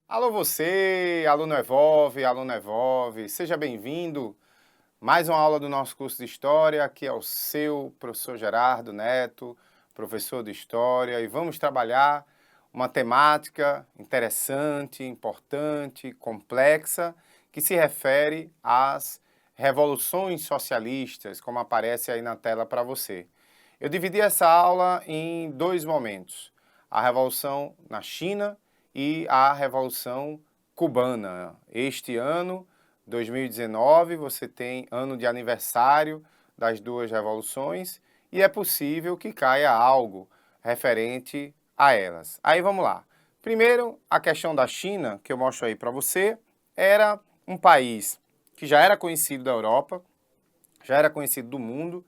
Alô você, aluno Evolve, seja bem-vindo. Mais uma aula do nosso curso de História, aqui é o seu professor Gerardo Neto, professor de História, e vamos trabalhar uma temática interessante, importante, complexa, que se refere às revoluções socialistas, como aparece aí na tela para você. Eu dividi essa aula em dois momentos: a Revolução na China e a Revolução Cubana. Este ano, 2019, você tem ano de aniversário das duas revoluções e é possível que caia algo referente a elas. Aí vamos lá. Primeiro, a questão da China, que eu mostro aí para você, era um país que já era conhecido da Europa, já era conhecido do mundo,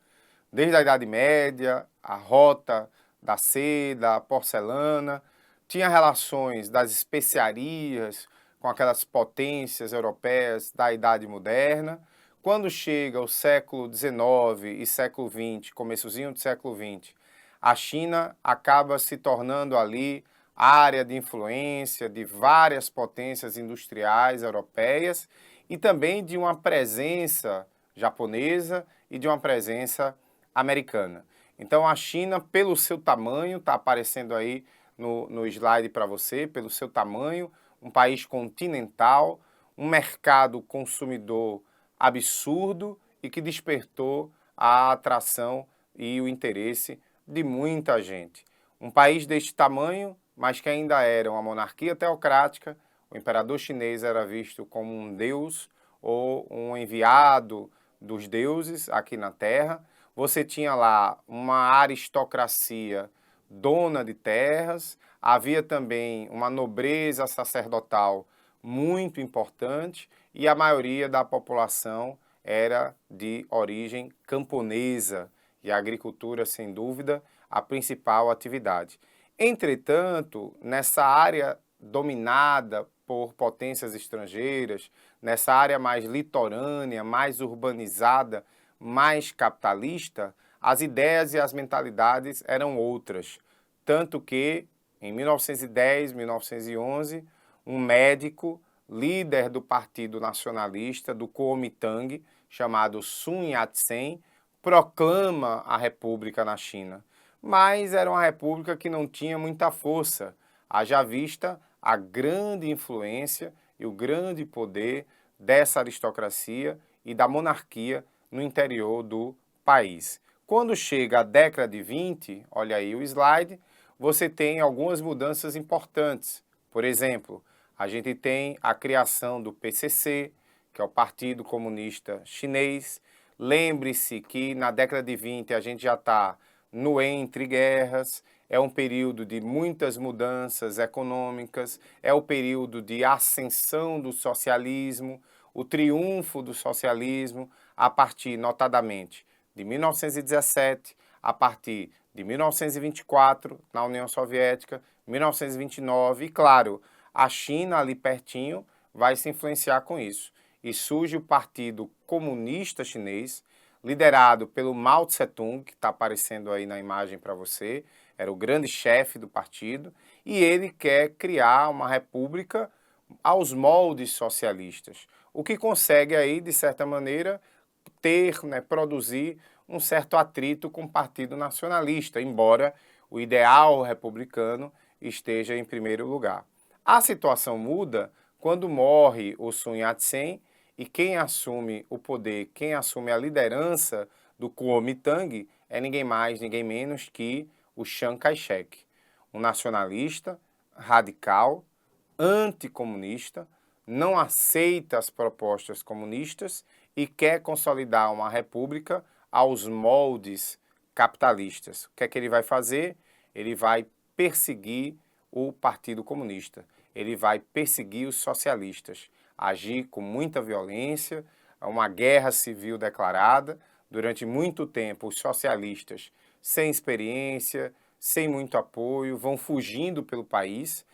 desde a Idade Média, a rota da seda, a porcelana, tinha relações das especiarias com aquelas potências europeias da Idade Moderna. Quando chega o século XIX e século XX, começozinho do século XX, a China acaba se tornando ali área de influência de várias potências industriais europeias e também de uma presença japonesa e de uma presença americana. Então a China, pelo seu tamanho, está aparecendo aí no slide para você, pelo seu tamanho, um país continental, um mercado consumidor absurdo e que despertou a atração e o interesse de muita gente. Um país deste tamanho, mas que ainda era uma monarquia teocrática, o imperador chinês era visto como um deus ou um enviado dos deuses aqui na Terra. Você tinha lá uma aristocracia dona de terras, havia também uma nobreza sacerdotal muito importante e a maioria da população era de origem camponesa e a agricultura, sem dúvida, a principal atividade. Entretanto, nessa área dominada por potências estrangeiras, nessa área mais litorânea, mais urbanizada, mais capitalista, as ideias e as mentalidades eram outras. Tanto que, em 1910, 1911, um médico, líder do Partido Nacionalista, do Kuomintang, chamado Sun Yat-sen, proclama a república na China. Mas era uma república que não tinha muita força, haja vista a grande influência e o grande poder dessa aristocracia e da monarquia no interior do país. Quando chega a década de 20, olha aí o slide, você tem algumas mudanças importantes. Por exemplo, a gente tem a criação do PCC, que é o Partido Comunista Chinês. Lembre-se que na década de 20 a gente já está no entre guerras, é um período de muitas mudanças econômicas, é o período de ascensão do socialismo, o triunfo do socialismo a partir, notadamente, de 1917, a partir de 1924 na União Soviética, 1929 e, claro, a China ali pertinho vai se influenciar com isso. E surge o Partido Comunista Chinês, liderado pelo Mao Tse-tung, que está aparecendo aí na imagem para você, era o grande chefe do partido, e ele quer criar uma república aos moldes socialistas, o que consegue aí, de certa maneira, ter, produzir um certo atrito com o Partido Nacionalista, embora o ideal republicano esteja em primeiro lugar. A situação muda quando morre o Sun Yat-sen e quem assume o poder, quem assume a liderança do Kuomintang é ninguém mais, ninguém menos que o Chiang Kai-shek, um nacionalista radical, anticomunista, não aceita as propostas comunistas e quer consolidar uma república aos moldes capitalistas. O que é que ele vai fazer? Ele vai perseguir o Partido Comunista, ele vai perseguir os socialistas, agir com muita violência, uma guerra civil declarada. Durante muito tempo, os socialistas, sem experiência, sem muito apoio, vão fugindo pelo país,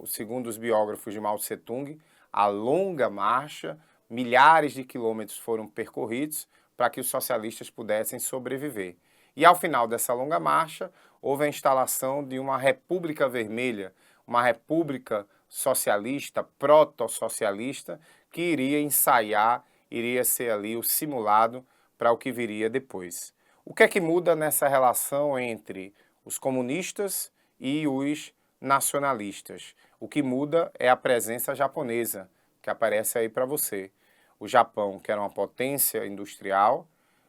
segundo os biógrafos de Mao Tse-tung, a longa marcha, milhares de quilômetros foram percorridos para que os socialistas pudessem sobreviver. E ao final dessa longa marcha, houve a instalação de uma República Vermelha, uma república socialista, proto-socialista, que iria ensaiar, iria ser ali o simulado para o que viria depois. O que é que muda nessa relação entre os comunistas e os nacionalistas? O que muda é a presença japonesa, que aparece aí para você. O Japão, que era uma potência industrial,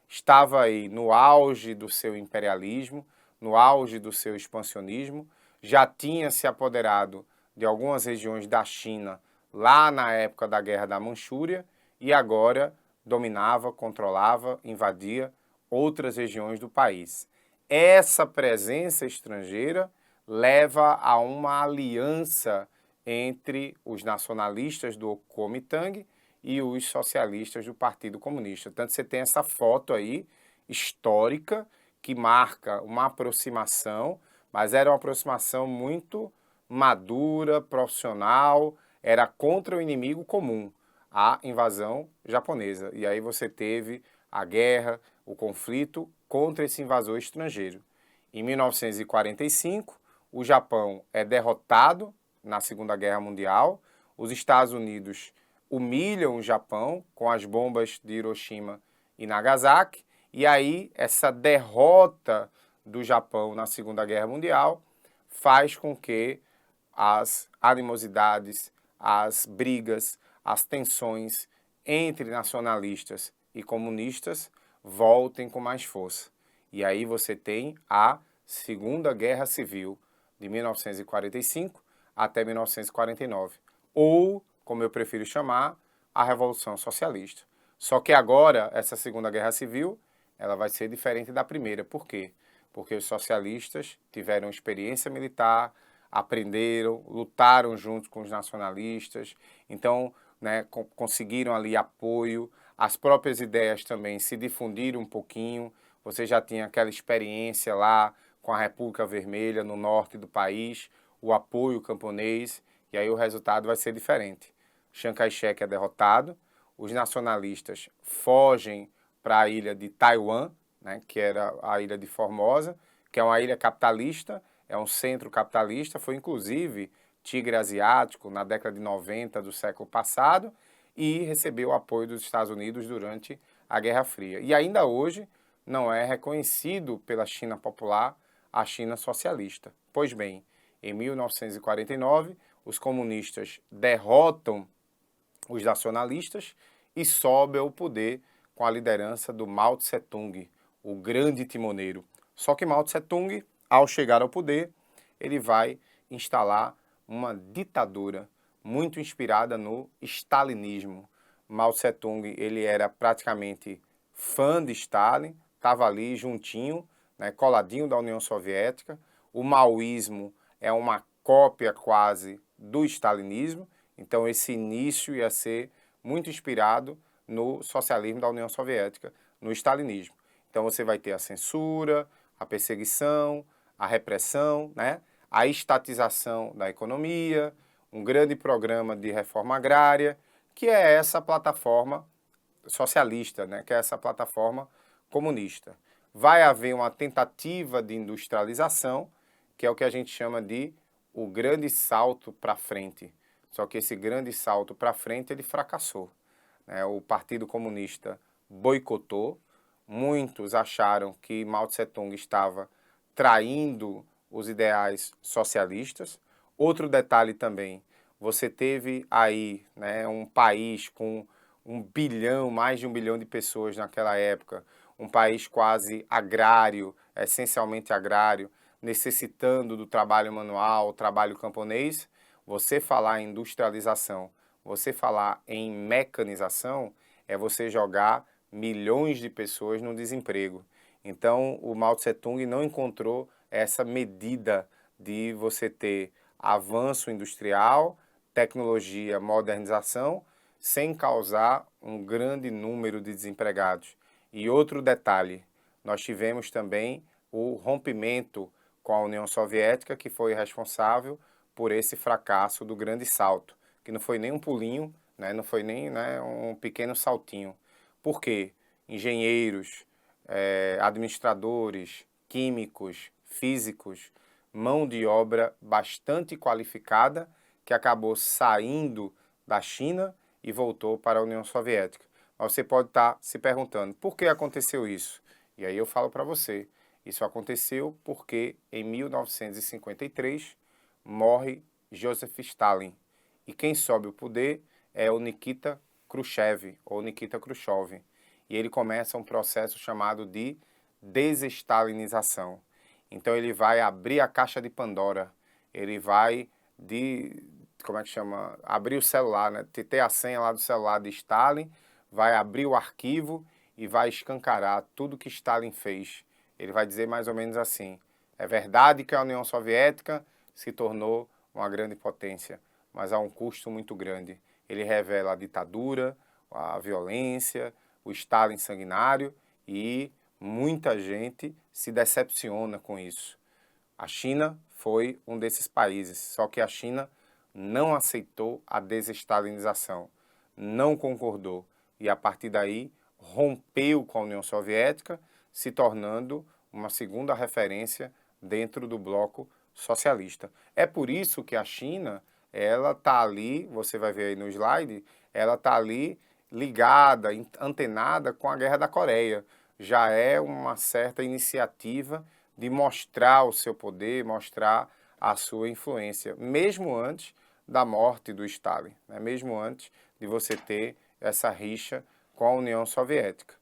estava aí no auge do seu imperialismo, no auge do seu expansionismo, já tinha se apoderado de algumas regiões da China lá na época da Guerra da Manchúria e agora dominava, controlava, invadia outras regiões do país. Essa presença estrangeira leva a uma aliança entre os nacionalistas do Kuomintang e os socialistas do Partido Comunista. Tanto você tem essa foto aí histórica que marca uma aproximação, mas era uma aproximação muito madura, profissional, era contra o inimigo comum, a invasão japonesa. E aí você teve a guerra, o conflito contra esse invasor estrangeiro. Em 1945, o Japão é derrotado na Segunda Guerra Mundial, os Estados Unidos humilham o Japão com as bombas de Hiroshima e Nagasaki, e aí essa derrota do Japão na Segunda Guerra Mundial faz com que as animosidades, as brigas, as tensões entre nacionalistas e comunistas voltem com mais força. E aí você tem a Segunda Guerra Civil, de 1945 até 1949, ou, como eu prefiro chamar, a Revolução Socialista. Só que agora, essa Segunda Guerra Civil, ela vai ser diferente da primeira. Por quê? Porque os socialistas tiveram experiência militar, aprenderam, lutaram junto com os nacionalistas, então, né, conseguiram ali apoio, as próprias ideias também se difundiram um pouquinho, você já tinha aquela experiência lá com a República Vermelha no norte do país, o apoio camponês, e aí o resultado vai ser diferente. Chiang Kai-shek é derrotado, os nacionalistas fogem para a ilha de Taiwan, né, que era a ilha de Formosa, que é uma ilha capitalista, é um centro capitalista, foi inclusive tigre asiático na década de 90 do século passado e recebeu o apoio dos Estados Unidos durante a Guerra Fria. E ainda hoje não é reconhecido pela China popular a China socialista. Pois bem, em 1949, os comunistas derrotam os nacionalistas e sobem ao poder com a liderança do Mao Tse-tung, o grande timoneiro. Só que Mao Tse-tung, ao chegar ao poder, ele vai instalar uma ditadura muito inspirada no stalinismo. Mao Tse-tung, ele era praticamente fã de Stalin, estava ali juntinho, né, coladinho da União Soviética. O maoísmo é uma cópia quase do stalinismo, então esse início ia ser muito inspirado no socialismo da União Soviética, no stalinismo. Então você vai ter a censura, a perseguição, a repressão, né? A estatização da economia, um grande programa de reforma agrária, que é essa plataforma socialista, né? Que é essa plataforma comunista. Vai haver uma tentativa de industrialização, que é o que a gente chama de o grande salto para frente. Só que esse grande salto para frente ele fracassou, né? O Partido Comunista boicotou, muitos acharam que Mao Tse-tung estava traindo os ideais socialistas. Outro detalhe também, você teve aí, né, um país com 1 bilhão, mais de 1 bilhão de pessoas naquela época, um país quase agrário, essencialmente agrário, necessitando do trabalho manual, trabalho camponês. Você falar em industrialização, você falar em mecanização, é você jogar milhões de pessoas no desemprego. Então, o Mao Tse-tung não encontrou essa medida de você ter avanço industrial, tecnologia, modernização, sem causar um grande número de desempregados. E outro detalhe, nós tivemos também o rompimento com a União Soviética, que foi responsável por esse fracasso do grande salto, que não foi nem um pulinho, né, não foi nem, né, um pequeno saltinho. Por quê? Engenheiros, administradores, químicos, físicos, mão de obra bastante qualificada, que acabou saindo da China e voltou para a União Soviética. Mas você pode estar se perguntando, por que aconteceu isso? E aí eu falo para você, isso aconteceu porque em 1953 morre Joseph Stalin. E quem sobe o poder é o Nikita Khrushchev, ou Nikita Khrushchev. E ele começa um processo chamado de desestalinização. Então ele vai abrir a caixa de Pandora, ele vai como é que chama? Abrir o celular, né? Ter a senha lá do celular de Stalin, vai abrir o arquivo e vai escancarar tudo que Stalin fez. Ele vai dizer mais ou menos assim: é verdade que a União Soviética se tornou uma grande potência, mas a um custo muito grande. Ele revela a ditadura, a violência, o Stalin sanguinário e muita gente se decepciona com isso. A China foi um desses países, só que a China não aceitou a desestalinização, não concordou e a partir daí rompeu com a União Soviética, se tornando uma segunda referência dentro do bloco socialista. É por isso que a China, ela está ali, você vai ver aí no slide, ela está ali ligada, antenada com a Guerra da Coreia. Já é uma certa iniciativa de mostrar o seu poder, mostrar a sua influência, mesmo antes da morte do Stalin, né? Mesmo antes de você ter essa rixa com a União Soviética.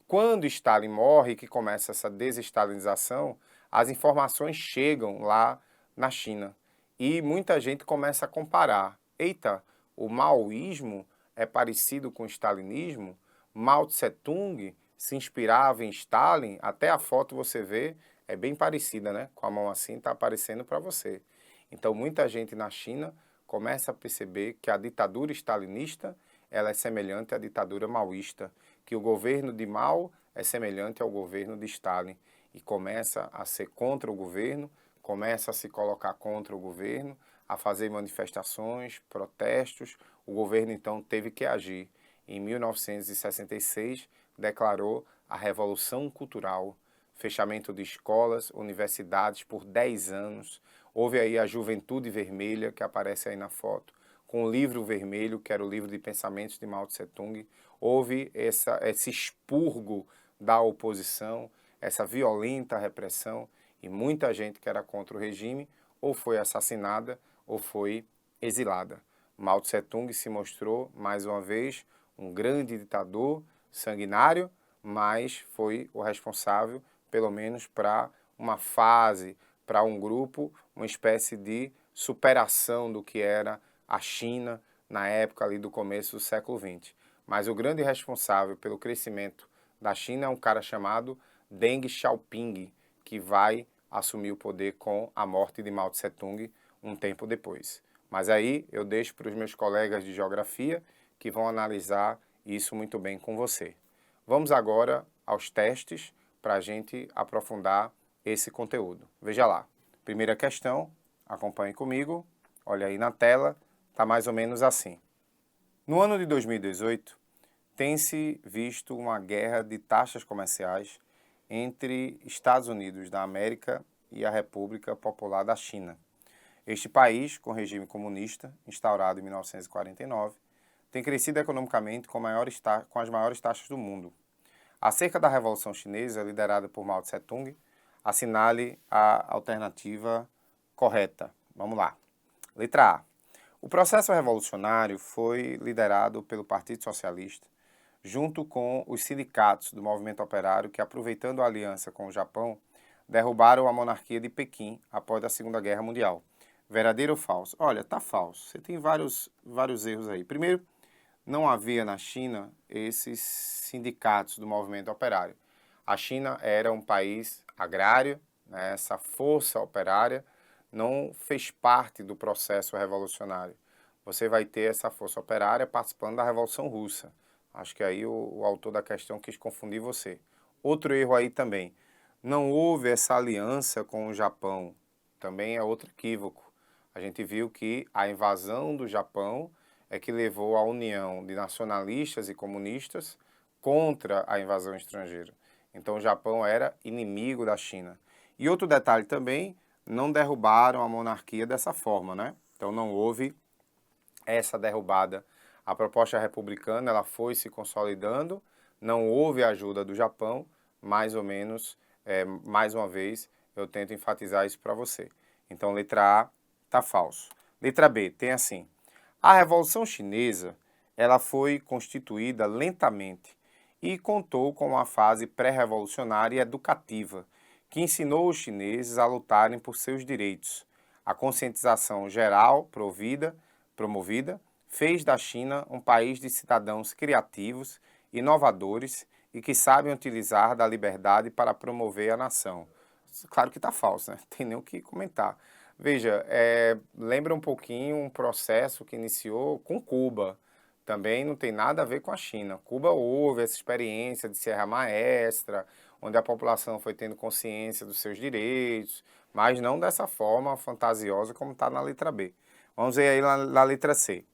Quando Stalin morre, que começa essa desestalinização, as informações chegam lá na China e muita gente começa a comparar. Eita, o maoísmo é parecido com o stalinismo? Mao Tse-tung se inspirava em Stalin? Até a foto você vê, é bem parecida, né? Com a mão assim está aparecendo para você. Então muita gente na China começa a perceber que a ditadura stalinista ela é semelhante à ditadura maoísta, que o governo de Mao é semelhante ao governo de Stalin e começa a ser contra o governo, começa a se colocar contra o governo, a fazer manifestações, protestos. O governo então teve que agir. Em 1966 declarou a Revolução Cultural, fechamento de escolas, universidades por 10 anos. Houve aí a Juventude Vermelha, que aparece aí na foto, com o Livro Vermelho, que era o livro de pensamentos de Mao Tse-tung. Houve esse expurgo da oposição, essa violenta repressão, e muita gente que era contra o regime ou foi assassinada ou foi exilada. Mao Tse-tung se mostrou, mais uma vez, um grande ditador, sanguinário, mas foi o responsável, pelo menos para uma fase, para um grupo, uma espécie de superação do que era a China na época ali do começo do século XX. Mas o grande responsável pelo crescimento da China é um cara chamado Deng Xiaoping, que vai assumir o poder com a morte de Mao Tse-tung um tempo depois. Mas aí eu deixo para os meus colegas de geografia que vão analisar isso muito bem com você. Vamos agora aos testes para a gente aprofundar esse conteúdo. Veja lá. Primeira questão, acompanhe comigo, olha aí na tela, está mais ou menos assim. No ano de 2018, tem-se visto uma guerra de taxas comerciais entre Estados Unidos da América e a República Popular da China. Este país, com regime comunista, instaurado em 1949, tem crescido economicamente com as maiores taxas do mundo. Acerca da Revolução Chinesa, liderada por Mao Tse-tung, assinale a alternativa correta. Vamos lá. Letra A. O processo revolucionário foi liderado pelo Partido Socialista, junto com os sindicatos do movimento operário que, aproveitando a aliança com o Japão, derrubaram a monarquia de Pequim após a Segunda Guerra Mundial. Verdadeiro ou falso? Olha, tá falso. Você tem vários erros aí. Primeiro, não havia na China esses sindicatos do movimento operário. A China era um país agrário, né? Essa força operária não fez parte do processo revolucionário. Você vai ter essa força operária participando da Revolução Russa. Acho que aí o autor da questão quis confundir você. Outro erro aí também. Não houve essa aliança com o Japão. Também é outro equívoco. A gente viu que a invasão do Japão é que levou à união de nacionalistas e comunistas contra a invasão estrangeira. Então o Japão era inimigo da China. E outro detalhe também, não derrubaram a monarquia dessa forma, né? Então não houve essa derrubada, a proposta republicana ela foi se consolidando, não houve ajuda do Japão, mais ou menos, mais uma vez, eu tento enfatizar isso para você. Então, letra A está falso. Letra B tem assim, a Revolução Chinesa ela foi constituída lentamente e contou com uma fase pré-revolucionária e educativa, que ensinou os chineses a lutarem por seus direitos. A conscientização geral promovida fez da China um país de cidadãos criativos, inovadores e que sabem utilizar da liberdade para promover a nação. Claro que está falso, né? Não tem nem o que comentar. Veja, lembra um pouquinho um processo que iniciou com Cuba. Também não tem nada a ver com a China. Cuba houve essa experiência de Serra Maestra, onde a população foi tendo consciência dos seus direitos, mas não dessa forma fantasiosa como está na letra B. Vamos ver aí na letra C.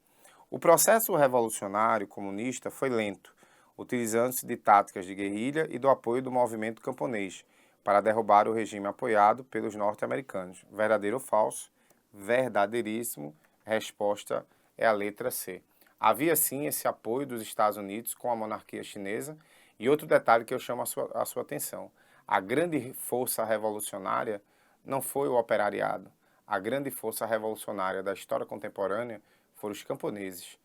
O processo revolucionário comunista foi lento, utilizando-se de táticas de guerrilha e do apoio do movimento camponês, para derrubar o regime apoiado pelos norte-americanos. Verdadeiro ou falso? Verdadeiríssimo. Resposta é a letra C. Havia sim esse apoio dos Estados Unidos com a monarquia chinesa. E outro detalhe que eu chamo a sua atenção. A grande força revolucionária não foi o operariado. A grande força revolucionária da história contemporânea foram os camponeses.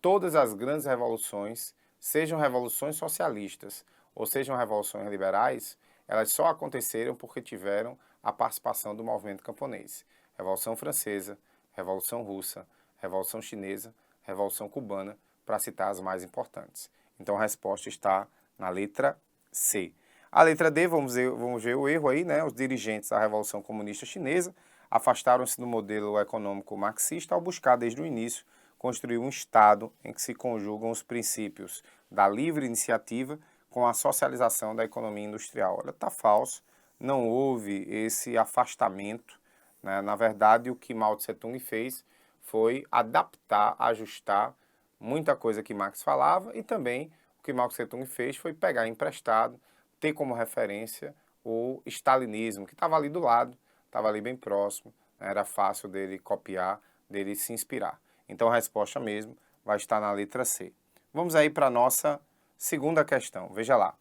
Todas as grandes revoluções, sejam revoluções socialistas ou sejam revoluções liberais, elas só aconteceram porque tiveram a participação do movimento camponês. Revolução Francesa, Revolução Russa, Revolução Chinesa, Revolução Cubana, para citar as mais importantes. Então a resposta está na letra C. A letra D, vamos ver o erro aí, né? Os dirigentes da Revolução Comunista Chinesa afastaram-se do modelo econômico marxista ao buscar desde o início construir um Estado em que se conjugam os princípios da livre iniciativa com a socialização da economia industrial. Olha, está falso, não houve esse afastamento, né? Na verdade, o que Mao Tse-tung fez foi adaptar, ajustar muita coisa que Marx falava e também o que Mao Tse-tung fez foi pegar emprestado, ter como referência o stalinismo, que estava ali do lado, estava ali bem próximo, né? Era fácil dele copiar, dele se inspirar. Então a resposta mesmo vai estar na letra C. Vamos aí para a nossa segunda questão. Veja lá.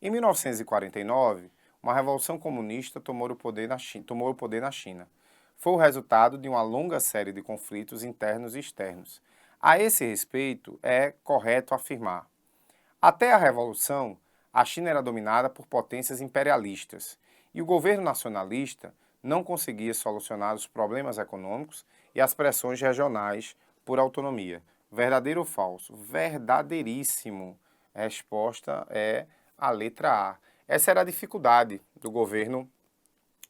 Em 1949, uma revolução comunista tomou o poder na China. Foi o resultado de uma longa série de conflitos internos e externos. A esse respeito, é correto afirmar: até a Revolução, a China era dominada por potências imperialistas e o governo nacionalista não conseguia solucionar os problemas econômicos e as pressões regionais por autonomia. Verdadeiro ou falso? Verdadeiríssimo. A resposta é a letra A. Essa era a dificuldade do governo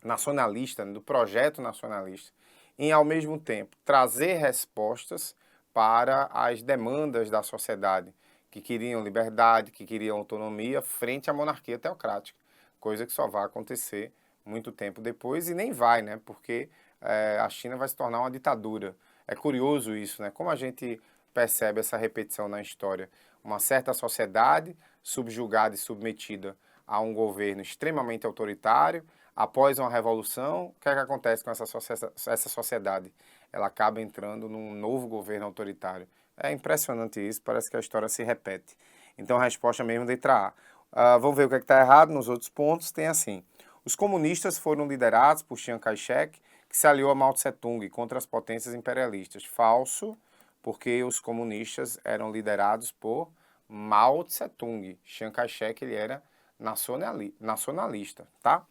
nacionalista, do projeto nacionalista, em, ao mesmo tempo, trazer respostas para as demandas da sociedade, que queriam liberdade, que queriam autonomia, frente à monarquia teocrática, coisa que só vai acontecer muito tempo depois, e nem vai, né? Porque a China vai se tornar uma ditadura. É curioso isso, né? Como a gente percebe essa repetição na história. Uma certa sociedade subjugada e submetida a um governo extremamente autoritário. Após uma revolução, o que é que acontece com essa sociedade? Ela acaba entrando num novo governo autoritário. É impressionante isso, parece que a história se repete. Então a resposta mesmo é letra A. Vamos ver o que está errado nos outros pontos. Tem assim: os comunistas foram liderados por Chiang Kai-shek, que se aliou a Mao Tse-tung contra as potências imperialistas. Falso, porque os comunistas eram liderados por Mao Tse-tung. Chiang Kai-shek ele era nacionalista, tá?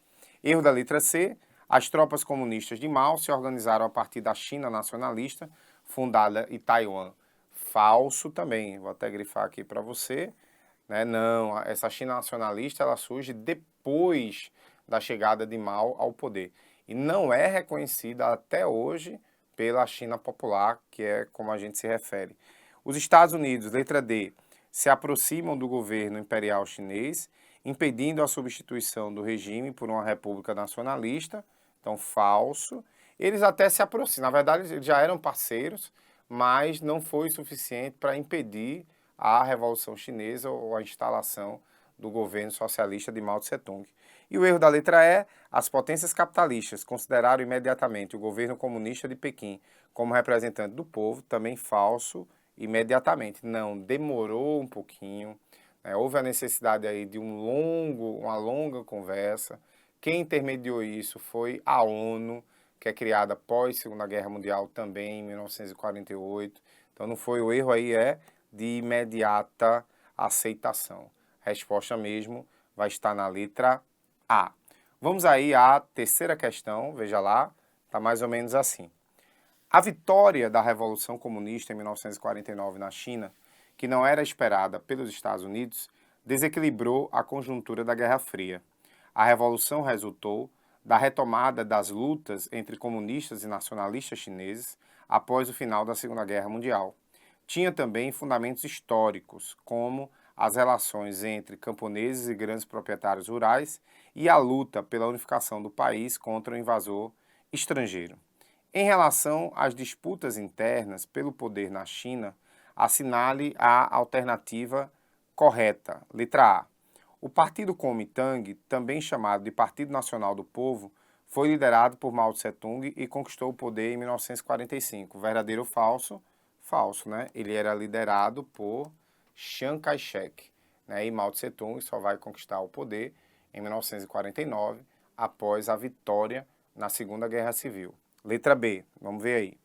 Erro da letra C. As tropas comunistas de Mao se organizaram a partir da China nacionalista, fundada em Taiwan. Falso também. Vou até grifar aqui para você. Né? Não, essa China nacionalista ela surge depois da chegada de Mao ao poder. E não é reconhecida até hoje pela China popular, que é como a gente se refere. Os Estados Unidos, letra D, se aproximam do governo imperial chinês, impedindo a substituição do regime por uma república nacionalista. Então, falso. Eles até se aproximam. Na verdade, eles já eram parceiros, mas não foi suficiente para impedir a Revolução Chinesa ou a instalação do governo socialista de Mao Tse-tung. E o erro da letra E, as potências capitalistas consideraram imediatamente o governo comunista de Pequim como representante do povo, também falso, imediatamente. Não, demorou um pouquinho, né? Houve a necessidade aí de uma longa conversa. Quem intermediou isso foi a ONU, que é criada após a Segunda Guerra Mundial também, em 1948. Então não foi o erro aí, é de imediata aceitação. Resposta mesmo vai estar na letra A. Vamos aí à terceira questão, veja lá, está mais ou menos assim. A vitória da Revolução Comunista em 1949 na China, que não era esperada pelos Estados Unidos, desequilibrou a conjuntura da Guerra Fria. A revolução resultou da retomada das lutas entre comunistas e nacionalistas chineses após o final da Segunda Guerra Mundial. Tinha também fundamentos históricos, como as relações entre camponeses e grandes proprietários rurais e a luta pela unificação do país contra o invasor estrangeiro. Em relação às disputas internas pelo poder na China, assinale a alternativa correta, letra A. O Partido Kuomintang, também chamado de Partido Nacional do Povo, foi liderado por Mao Tse-tung e conquistou o poder em 1945. Verdadeiro ou falso? Falso, né? Ele era liderado por Chiang Kai-shek, né? E Mao Tse-tung só vai conquistar o poder em 1949, após a vitória na Segunda Guerra Civil. Letra B, vamos ver aí.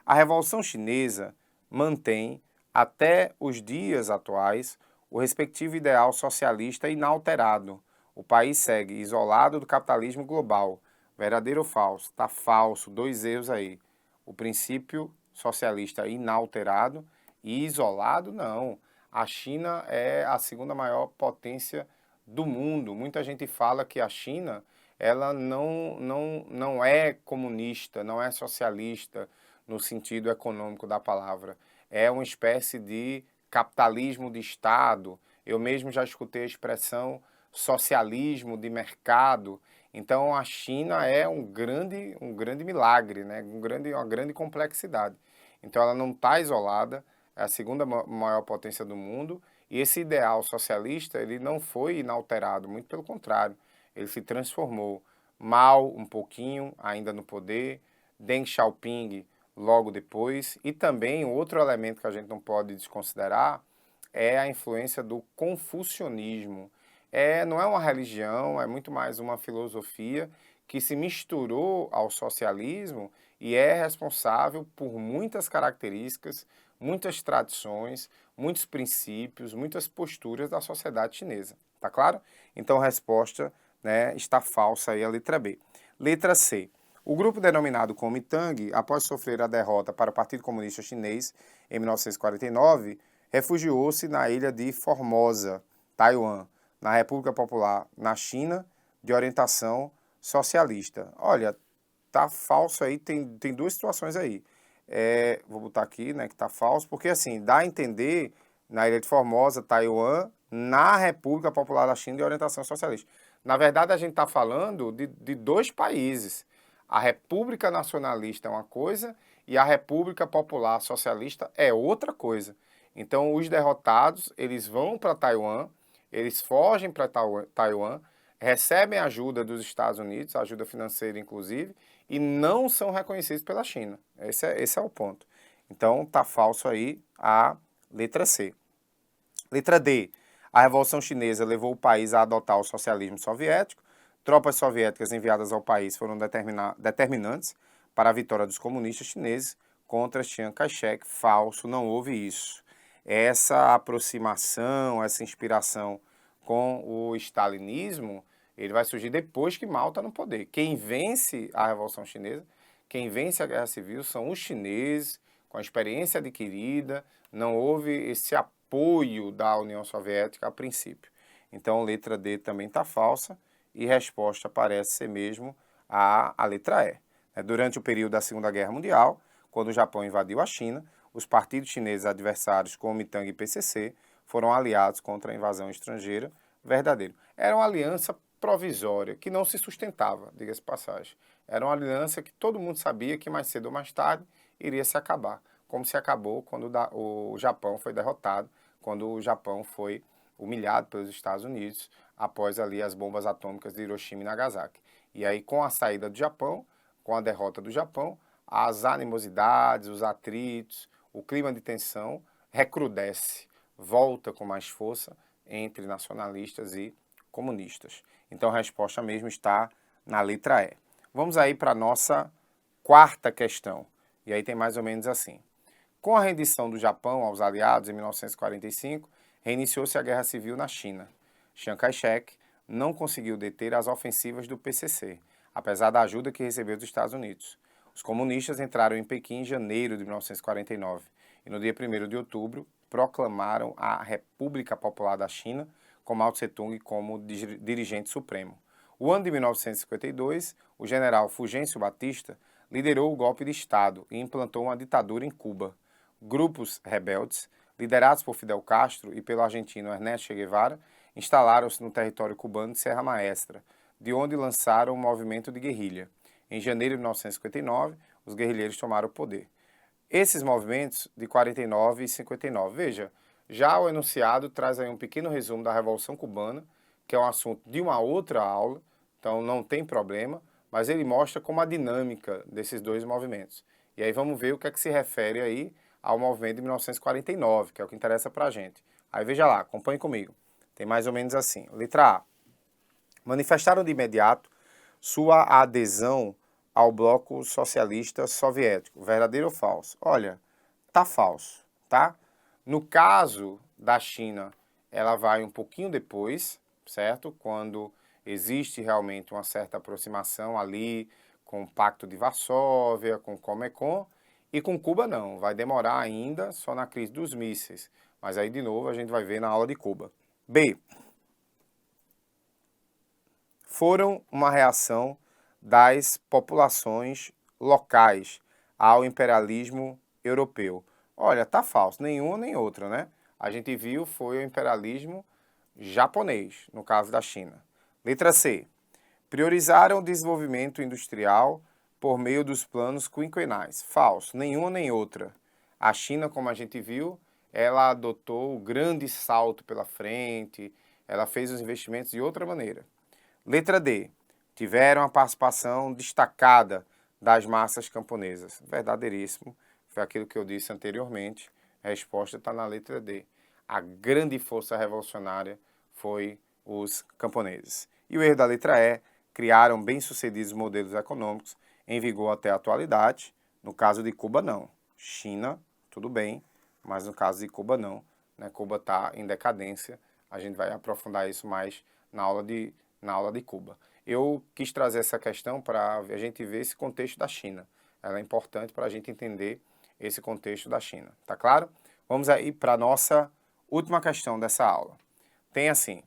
A Revolução Chinesa mantém, até os dias atuais, o respectivo ideal socialista inalterado. O país segue isolado do capitalismo global. Verdadeiro ou falso? Está falso, dois erros aí. O princípio socialista inalterado e isolado, não. A China é a segunda maior potência do mundo. Muita gente fala que a China ela não é comunista, não é socialista no sentido econômico da palavra. É uma espécie de capitalismo de Estado. Eu mesmo já escutei a expressão socialismo de mercado. Então a China é um grande milagre, né? Uma grande complexidade. Então ela não está isolada, é a segunda maior potência do mundo, e esse ideal socialista ele não foi inalterado, muito pelo contrário, ele se transformou. Mao um pouquinho ainda no poder, Deng Xiaoping logo depois, e também outro elemento que a gente não pode desconsiderar é a influência do confucionismo. Não é uma religião, é muito mais uma filosofia que se misturou ao socialismo e é responsável por muitas características, muitas tradições, muitos princípios, muitas posturas da sociedade chinesa. Tá claro? Então a resposta, né, está falsa aí a letra B. Letra C. O grupo denominado Kuomintang, após sofrer a derrota para o Partido Comunista Chinês em 1949, refugiou-se na ilha de Formosa, Taiwan, na República Popular na China, de orientação socialista. Olha, tá falso aí, tem duas situações aí. Vou botar aqui, né, que tá falso, porque assim, dá a entender na ilha de Formosa, Taiwan, na República Popular da China de orientação socialista. Na verdade, a gente está falando de dois países. A República Nacionalista é uma coisa e a República Popular Socialista é outra coisa. Então, os derrotados, eles vão para Taiwan, eles fogem para Taiwan, recebem ajuda dos Estados Unidos, ajuda financeira inclusive, e não são reconhecidos pela China. Esse é o ponto. Então, tá falso aí a letra C. Letra D. A Revolução Chinesa levou o país a adotar o socialismo soviético. Tropas soviéticas enviadas ao país foram determinantes para a vitória dos comunistas chineses contra Chiang Kai-shek. Falso, não houve isso. Essa aproximação, essa inspiração com o stalinismo, ele vai surgir depois que Mao está no poder. Quem vence a Revolução Chinesa, quem vence a Guerra Civil são os chineses, com a experiência adquirida, não houve esse apoio da União Soviética a princípio. Então, letra D também está falsa e resposta parece ser mesmo a letra E. Durante o período da Segunda Guerra Mundial, quando o Japão invadiu a China, os partidos chineses adversários Kuomintang e PCC foram aliados contra a invasão estrangeira. Verdadeiro. Era uma aliança provisória, que não se sustentava, diga-se passagem. Era uma aliança que todo mundo sabia que mais cedo ou mais tarde iria se acabar, como se acabou quando o Japão foi derrotado, quando o Japão foi humilhado pelos Estados Unidos após ali as bombas atômicas de Hiroshima e Nagasaki. E aí, com a saída do Japão, com a derrota do Japão, as animosidades, os atritos, o clima de tensão recrudesce, volta com mais força entre nacionalistas e comunistas. Então a resposta mesmo está na letra E. Vamos aí para a nossa quarta questão. E aí tem mais ou menos assim. Com a rendição do Japão aos aliados em 1945, reiniciou-se a Guerra Civil na China. Chiang Kai-shek não conseguiu deter as ofensivas do PCC, apesar da ajuda que recebeu dos Estados Unidos. Os comunistas entraram em Pequim em janeiro de 1949 e no dia 1º de outubro proclamaram a República Popular da China com Mao Tse-tung como dirigente supremo. O ano de 1952, o general Fulgêncio Batista liderou o golpe de Estado e implantou uma ditadura em Cuba. Grupos rebeldes, liderados por Fidel Castro e pelo argentino Ernesto Che Guevara, instalaram-se no território cubano de Serra Maestra, de onde lançaram um movimento de guerrilha. Em janeiro de 1959, os guerrilheiros tomaram o poder. Esses movimentos de 49 e 59, veja, já o enunciado traz aí um pequeno resumo da Revolução Cubana, que é um assunto de uma outra aula, então não tem problema, mas ele mostra como a dinâmica desses dois movimentos. E aí vamos ver o que é que se refere aí ao movimento de 1949, que é o que interessa pra gente. Aí veja lá, acompanhe comigo. Tem mais ou menos assim. Letra A. Manifestaram de imediato sua adesão ao bloco socialista soviético. Verdadeiro ou falso? Olha, tá falso, tá? No caso da China, ela vai um pouquinho depois, certo? Quando existe realmente uma certa aproximação ali com o Pacto de Varsóvia, com o Comecon, e com Cuba não, vai demorar ainda só na crise dos mísseis. Mas aí, de novo, a gente vai ver na aula de Cuba. B. Foram uma reação das populações locais ao imperialismo europeu. Olha, tá falso, nenhuma nem outra, né? A gente viu foi o imperialismo japonês, no caso da China. Letra C. Priorizaram o desenvolvimento industrial por meio dos planos quinquenais. Falso, nenhuma nem outra. A China, como a gente viu, ela adotou o grande salto pela frente, ela fez os investimentos de outra maneira. Letra D. Tiveram a participação destacada das massas camponesas. Verdadeiríssimo. Foi aquilo que eu disse anteriormente. A resposta está na letra D. A grande força revolucionária foi os camponeses. E o erro da letra E. Criaram bem-sucedidos modelos econômicos em vigor até a atualidade. No caso de Cuba, não. China, tudo bem, mas no caso de Cuba, não. Né? Cuba está em decadência. A gente vai aprofundar isso mais na aula de Cuba. Eu quis trazer essa questão para a gente ver esse contexto da China. Ela é importante para a gente entender esse contexto da China. Tá claro? Vamos aí para a nossa última questão dessa aula. Tem assim: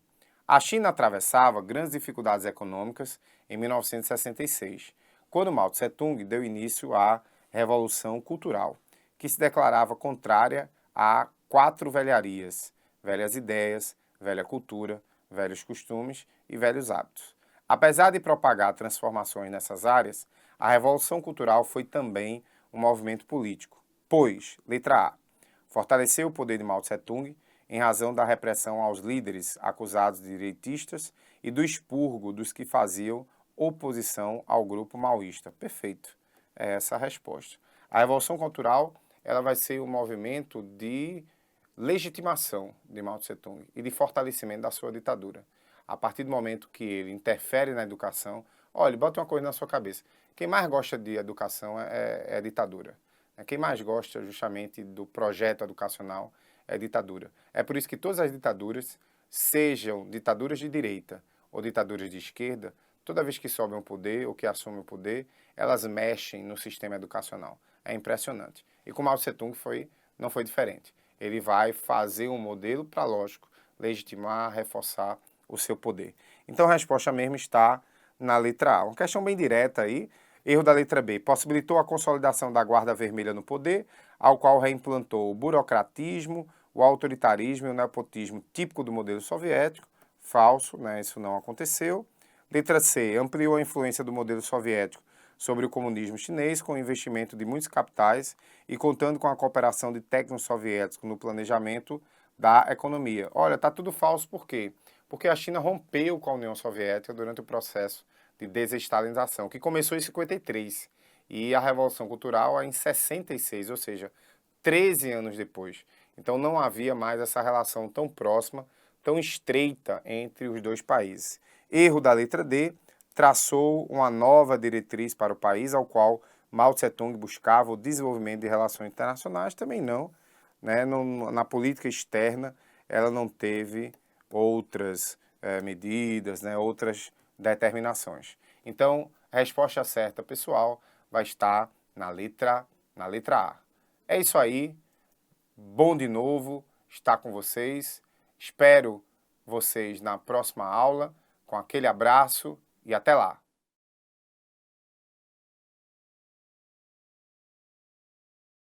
a China atravessava grandes dificuldades econômicas em 1966, quando Mao Tse-tung deu início à Revolução Cultural, que se declarava contrária a 4 velharias: velhas ideias, velha cultura, velhos costumes e velhos hábitos. Apesar de propagar transformações nessas áreas, a Revolução Cultural foi também um movimento político, pois, letra A, fortaleceu o poder de Mao Tse-tung em razão da repressão aos líderes acusados de direitistas e do expurgo dos que faziam oposição ao grupo maoísta. Perfeito, é essa a resposta. A Revolução Cultural ela vai ser um movimento de legitimação de Mao Tse-tung e de fortalecimento da sua ditadura. A partir do momento que ele interfere na educação, olha, bota uma coisa na sua cabeça. Quem mais gosta de educação é ditadura. Quem mais gosta justamente do projeto educacional é ditadura. É por isso que todas as ditaduras, sejam ditaduras de direita ou ditaduras de esquerda, toda vez que sobem o poder ou que assumem o poder, elas mexem no sistema educacional. É impressionante. E com Mao Tse-tung não foi diferente. Ele vai fazer um modelo para, lógico, legitimar, reforçar o seu poder. Então a resposta mesmo está na letra A. Uma questão bem direta aí. Erro da letra B. Possibilitou a consolidação da Guarda Vermelha no poder, ao qual reimplantou o burocratismo, o autoritarismo e o nepotismo típico do modelo soviético. Falso, né? Isso não aconteceu. Letra C. Ampliou a influência do modelo soviético sobre o comunismo chinês com o investimento de muitos capitais e contando com a cooperação de técnicos soviéticos no planejamento da economia. Olha, está tudo falso por quê? Porque a China rompeu com a União Soviética durante o processo de desestalinização, que começou em 53, e a Revolução Cultural em 66, ou seja, 13 anos depois. Então não havia mais essa relação tão próxima, tão estreita entre os dois países. Erro da letra D, traçou uma nova diretriz para o país, ao qual Mao Tse-tung buscava o desenvolvimento de relações internacionais, também não. Né? Na política externa, ela não teve outras medidas, né? Outras determinações. Então, a resposta certa, pessoal, vai estar na letra A. É isso aí. Bom de novo estar com vocês. Espero vocês na próxima aula. Com aquele abraço e até lá.